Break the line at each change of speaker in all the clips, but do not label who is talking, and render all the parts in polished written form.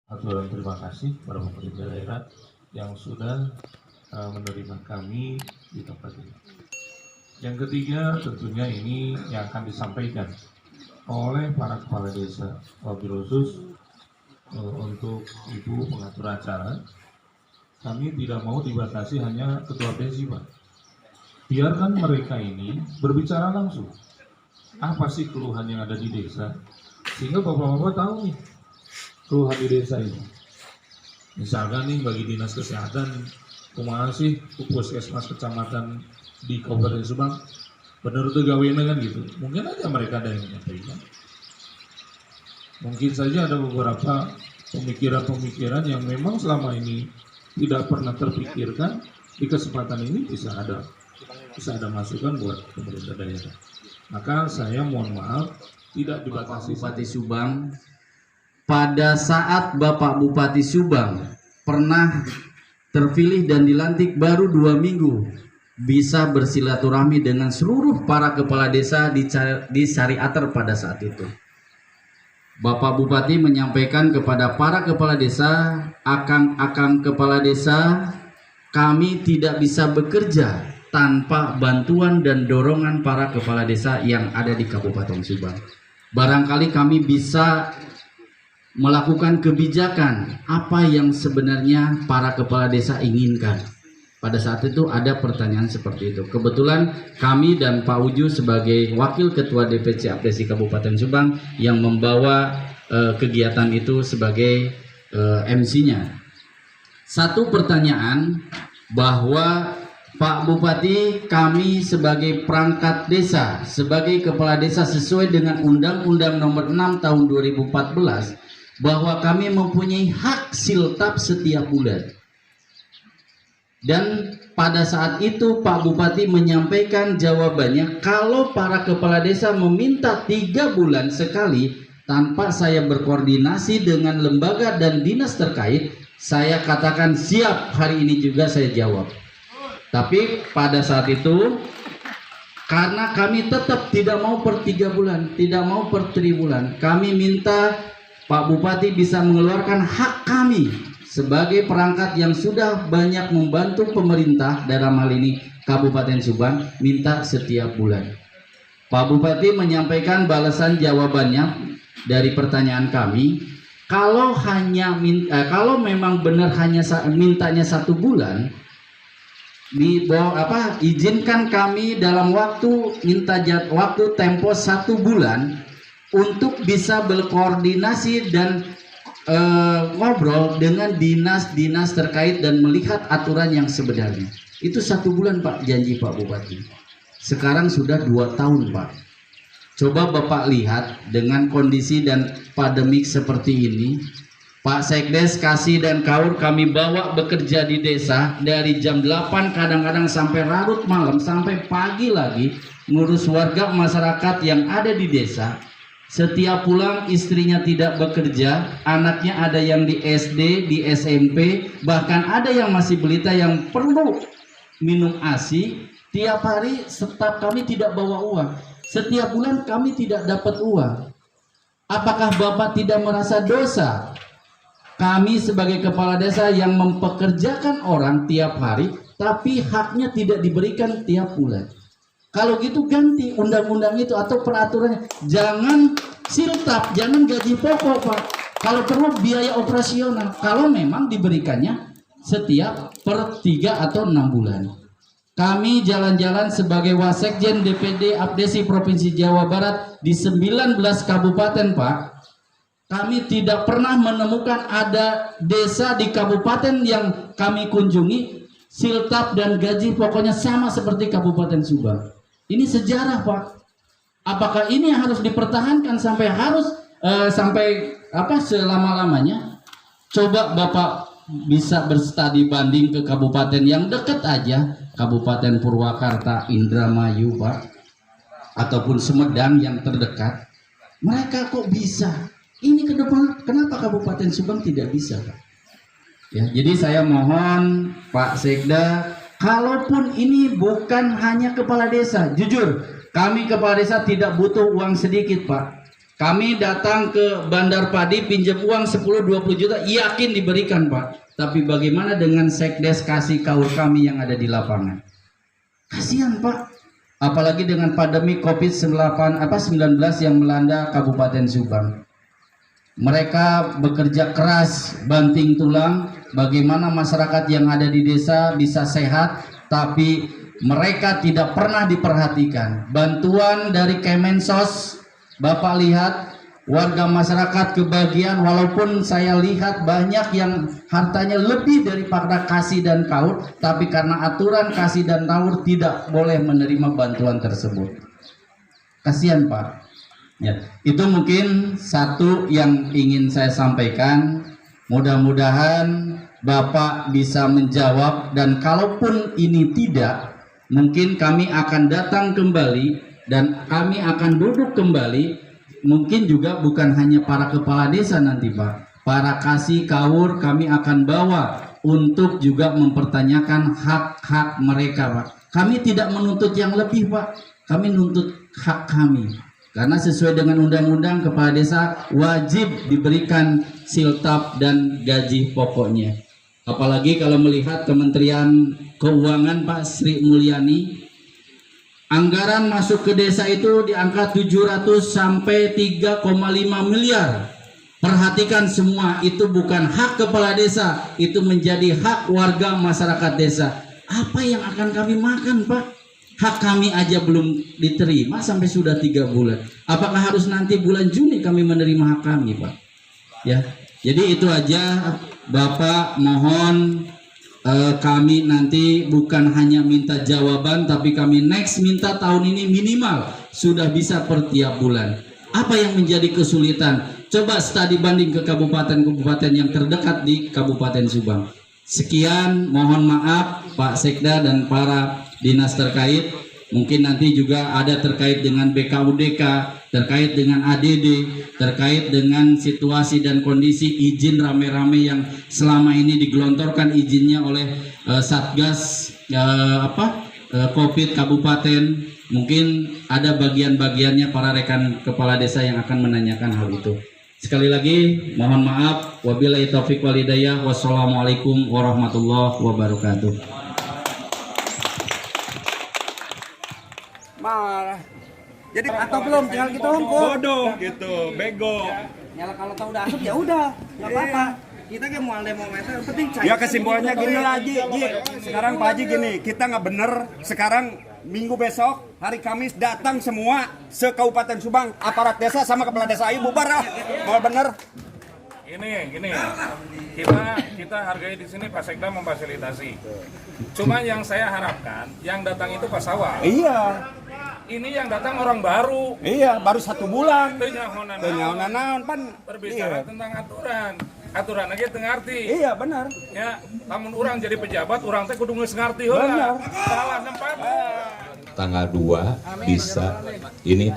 Aturan terima kasih kepada pemerintah daerah yang sudah menerima kami di tempat ini. Yang ketiga tentunya ini yang akan disampaikan oleh para kepala desa, wabil khusus untuk ibu pengatur acara. Kami tidak mau dibatasi hanya ketua PSI, Pak. Biarkan mereka ini berbicara langsung. Apa sih keluhan yang ada di desa? Sehingga bapak-bapak tahu nih keluhan di desa ini. Misalkan nih bagi dinas kesehatan, kumaha sih puskesmas kecamatan di Kabupaten Subang, bener tuh gawena kan gitu. Mungkin aja mereka ada yang menyampaikan. Mungkin saja ada beberapa pemikiran-pemikiran yang memang selama ini tidak pernah terpikirkan, di kesempatan ini bisa ada masukan buat pemerintah daerah. Maka saya mohon maaf tidak dibatasi.
Bupati Subang, pada saat Bapak Bupati Subang pernah terpilih dan dilantik baru 2 minggu, bisa bersilaturahmi dengan seluruh para kepala desa di Sariater pada saat itu. Bapak Bupati menyampaikan kepada para kepala desa, akang-akang kepala desa, kami tidak bisa bekerja tanpa bantuan dan dorongan para kepala desa yang ada di Kabupaten Subang. Barangkali kami bisa melakukan kebijakan apa yang sebenarnya para kepala desa inginkan. Pada saat itu ada pertanyaan seperti itu. Kebetulan kami dan Pak Uju sebagai Wakil Ketua DPC Apdesi Kabupaten Subang yang membawa kegiatan itu sebagai MC-nya. Satu pertanyaan bahwa Pak Bupati, kami sebagai perangkat desa, sebagai kepala desa sesuai dengan Undang-Undang Nomor 6 Tahun 2014, bahwa kami mempunyai hak siltap setiap bulan. Dan pada saat itu Pak Bupati menyampaikan jawabannya, kalau para kepala desa meminta 3 bulan sekali tanpa saya berkoordinasi dengan lembaga dan dinas terkait, saya katakan siap, hari ini juga saya jawab. Tapi pada saat itu karena kami tetap tidak mau per 3 bulan, tidak mau per 3 bulan, kami minta Pak Bupati bisa mengeluarkan hak kami sebagai perangkat yang sudah banyak membantu pemerintah dalam hal ini Kabupaten Subang, minta setiap bulan. Pak Bupati menyampaikan balasan jawabannya dari pertanyaan kami, kalau memang benar hanya mintanya 1 bulan, izinkan kami dalam waktu waktu tempo 1 bulan untuk bisa berkoordinasi dan ngobrol dengan dinas-dinas terkait dan melihat aturan yang sebenarnya. Itu 1 bulan Pak, janji Pak Bupati. Sekarang sudah 2 tahun Pak. Coba Bapak lihat dengan kondisi dan pandemik seperti ini, Pak Sekdes, Kasih dan Kaur kami bawa bekerja di desa dari jam 8 kadang-kadang sampai larut malam, sampai pagi lagi ngurus warga masyarakat yang ada di desa. Setiap pulang istrinya tidak bekerja, anaknya ada yang di SD, di SMP, bahkan ada yang masih balita yang perlu minum ASI. Tiap hari staf kami tidak bawa uang. Setiap bulan kami tidak dapat uang. Apakah Bapak tidak merasa dosa? Kami sebagai kepala desa yang mempekerjakan orang tiap hari, tapi haknya tidak diberikan tiap bulan. Kalau gitu ganti undang-undang itu atau peraturannya. Jangan siltap, jangan gaji pokok Pak. Kalau perlu biaya operasional. Kalau memang diberikannya setiap per 3 atau 6 bulan. Kami jalan-jalan sebagai Wasekjen DPD Apdesi Provinsi Jawa Barat di 19 kabupaten Pak. Kami tidak pernah menemukan ada desa di kabupaten yang kami kunjungi siltap dan gaji pokoknya sama seperti Kabupaten Subang. Ini sejarah Pak. Apakah ini harus dipertahankan sampai selama-lamanya? Coba Bapak bisa berstudi banding ke kabupaten yang dekat aja, Kabupaten Purwakarta, Indramayu Pak, ataupun Sumedang yang terdekat. Mereka kok bisa? Ini ke depan kenapa Kabupaten Subang tidak bisa Pak? Ya, jadi saya mohon Pak Sekda, kalaupun ini bukan hanya kepala desa, jujur kami kepala desa tidak butuh uang sedikit Pak. Kami datang ke Bandar Padi pinjam uang 10-20 juta, yakin diberikan Pak. Tapi bagaimana dengan sekdes kasih kaur kami yang ada di lapangan? Kasihan Pak. Apalagi dengan pandemi COVID-19 yang melanda Kabupaten Subang. Mereka bekerja keras, banting tulang, bagaimana masyarakat yang ada di desa bisa sehat, tapi mereka tidak pernah diperhatikan. Bantuan dari Kemensos, Bapak lihat, warga masyarakat kebagian, walaupun saya lihat banyak yang hartanya lebih daripada kasih dan kaur, tapi karena aturan kasih dan kaur tidak boleh menerima bantuan tersebut. Kasihan Pak. Ya, itu mungkin satu yang ingin saya sampaikan. Mudah-mudahan Bapak bisa menjawab, dan kalaupun ini tidak, mungkin kami akan datang kembali dan kami akan duduk kembali. Mungkin juga bukan hanya para kepala desa nanti Pak, para kasih kaur kami akan bawa untuk juga mempertanyakan hak-hak mereka Pak. Kami tidak menuntut yang lebih Pak, kami nuntut hak kami. Karena sesuai dengan undang-undang kepala desa wajib diberikan siltap dan gaji pokoknya. Apalagi kalau melihat Kementerian Keuangan Pak Sri Mulyani, anggaran masuk ke desa itu di angka 700 sampai 3,5 miliar. Perhatikan semua, itu bukan hak kepala desa, itu menjadi hak warga masyarakat desa. Apa yang akan kami makan Pak? Hak kami aja belum diterima sampai sudah 3 bulan. Apakah harus nanti bulan Juni kami menerima hak kami Pak? Ya, jadi itu aja Bapak, mohon kami nanti bukan hanya minta jawaban, tapi kami next minta tahun ini minimal sudah bisa per tiap bulan. Apa yang menjadi kesulitan? Coba studi banding ke kabupaten-kabupaten yang terdekat di Kabupaten Subang. Sekian, mohon maaf Pak Sekda dan para dinas terkait. Mungkin nanti juga ada terkait dengan BKUDK, terkait dengan ADD, terkait dengan situasi dan kondisi izin rame-rame yang selama ini digelontorkan izinnya oleh Satgas COVID Kabupaten. Mungkin ada bagian-bagiannya para rekan kepala desa yang akan menanyakan hal itu. Sekali lagi mohon maaf, wabillahi taufiq wal hidayah, wassalamualaikum warahmatullahi wabarakatuh.
Marah. Jadi atau belum tinggal kita hukum.
Bodoh gitu, bego.
Nyala kalau tahu udah asup ya udah, nggak apa-apa. Kita kayak mau demometer, yang penting cari.
Ya kesimpulannya gini lah Ji. Sekarang Pak Haji gini, kita nggak bener. Sekarang minggu besok, hari Kamis datang semua se Kabupaten Subang, aparat desa sama kepala desa, ayo bubar lah. Mau bener.
Gini, kita hargai di sini Pak Sekda memfasilitasi. Cuma yang saya harapkan, yang datang itu pas awal.
Iya.
Ini yang datang orang baru.
Iya, baru 1 bulan.
Tenyahonan
pan.
Berbicara
Iya.
tentang aturan aja ngerti.
Iya benar.
Ya, namun orang jadi pejabat, orang teh kudu geus ngarti heula. Salah nempat.
Tanggal 2 bisa ini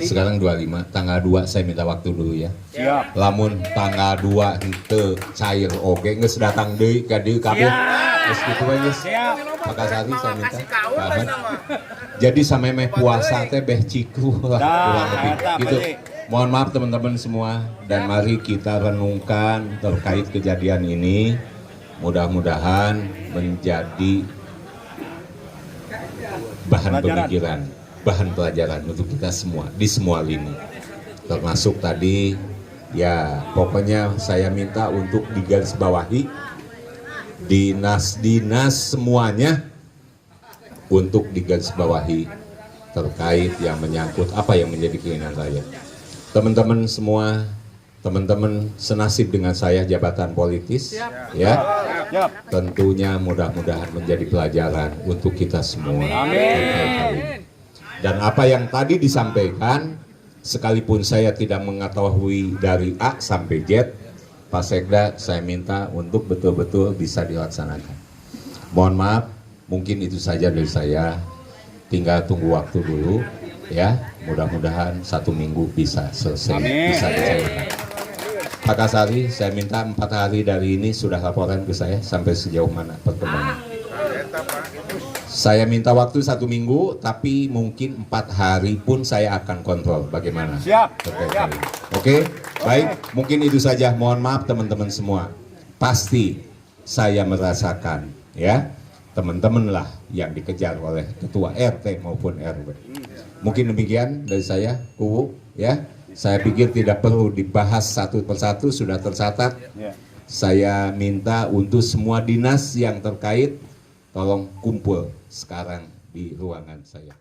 sekarang 25, tanggal 2 saya minta waktu dulu ya.
Siap.
Lamun tanggal 2 henteu cair oge geus datang deui ka dieu kabeh. Geus kitu we geus. Makasari saya minta. Paham? Jadi sampai meh puasa teh beh ciku lah kurang lebih gitu. Mohon maaf teman-teman semua, dan mari kita renungkan terkait kejadian ini. Mudah-mudahan menjadi bahan pemikiran, bahan pelajaran untuk kita semua di semua lini. Termasuk tadi ya pokoknya saya minta untuk digarisbawahi dinas-dinas semuanya untuk digarisbawahi terkait yang menyangkut apa yang menjadi keinginan saya. Teman-teman semua, teman-teman senasib dengan saya jabatan politis, ya. Tentunya mudah-mudahan menjadi pelajaran untuk kita semua.
Amin.
Dan apa yang tadi disampaikan, sekalipun saya tidak mengetahui dari A sampai Z, Pak Sekda saya minta untuk betul-betul bisa dilaksanakan. Mohon maaf, mungkin itu saja dari saya. Tinggal tunggu waktu dulu, ya. Mudah-mudahan 1 minggu bisa selesai, bisa dicairkan. Pak Kasari, saya minta 4 hari dari ini sudah laporan ke saya sampai sejauh mana perkembangan. Saya minta waktu 1 minggu, tapi mungkin 4 hari pun saya akan kontrol bagaimana.
Siap,
terkait
siap.
hal ini. Oke, baik. Mungkin itu saja. Mohon maaf teman-teman semua. Pasti saya merasakan, ya, teman-teman lah yang dikejar oleh ketua RT maupun RW. Mungkin demikian dari saya, Kuwu, ya. Saya pikir tidak perlu dibahas satu persatu, sudah tercatat.
Ya.
Saya minta untuk semua dinas yang terkait, tolong kumpul sekarang di ruangan saya.